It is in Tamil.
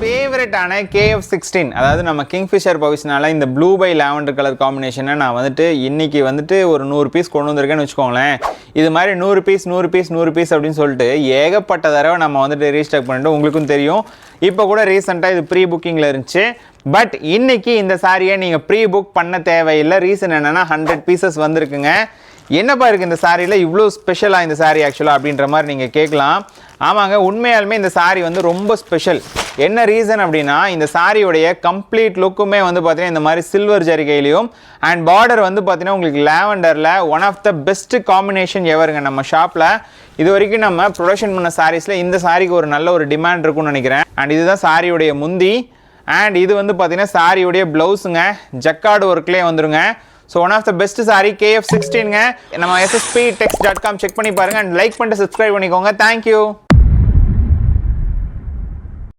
ஃபேவரட்டான KF16 அதாவது நம்ம கிங்ஃபிஷர் பவிஸ்னால இந்த ப்ளூ பை லாவெண்டர் கலர் காம்பினேஷனை நான் வந்துட்டு இன்னைக்கு வந்துட்டு ஒரு 100 பீஸ் கொண்டு வந்திருக்கேன்னு வச்சுக்கோங்களேன். இது மாதிரி 100 பீஸ் அப்படின்னு சொல்லிட்டு ஏகப்பட்ட தடவை நம்ம வந்துட்டு ரீஸ்டாக் பண்ணிட்டு உங்களுக்கும் தெரியும். இப்போ கூட ரீசெண்டாக இது ப்ரீ புக்கிங்கில் இருந்துச்சு. பட் இன்னைக்கு இந்த சாரியை நீங்கள் ப்ரீ புக் பண்ண தேவையில்லை. ரீசன் என்னென்னா 100 பீசஸ் வந்திருக்குங்க. என்னப்பா இருக்குது இந்த சாரியில் இவ்வளோ ஸ்பெஷலாக இந்த சாரி ஆக்சுவலாக அப்படின்ற மாதிரி நீங்கள் கேட்கலாம். ஆமாங்க, உண்மையாலுமே இந்த சாரி வந்து ரொம்ப ஸ்பெஷல். என்ன ரீசன் அப்படின்னா இந்த சாரியோடைய கம்ப்ளீட் லுக்குமே வந்து பார்த்தீங்கன்னா இந்த மாதிரி சில்வர் ஜரிகையிலையும் அண்ட் பார்டர் வந்து பார்த்தீங்கன்னா உங்களுக்கு லாவெண்டரில் one of the best combination எவருங்க நம்ம ஷாப்பில். இது வரைக்கும் நம்ம ப்ரொடக்ஷன் பண்ண சாரீஸில் இந்த சாரிக்கு ஒரு நல்ல ஒரு டிமாண்ட் இருக்கும்னு நினைக்கிறேன். அண்ட் இதுதான் சாரியுடைய முந்தி அண்ட் இது வந்து பார்த்தீங்கன்னா சாரியுடைய ப்ளவுஸுங்க ஜக்கார்டு ஒர்க்லேயே வந்துருங்க. So one of the best sari KF16ங்க. நம்ம ssp text.com செக் பண்ணி பாருங்கள் அண்ட் லைக் பண்ணிட்டு சப்ஸ்கிரைப் பண்ணிக்கோங்க. தேங்க்யூ.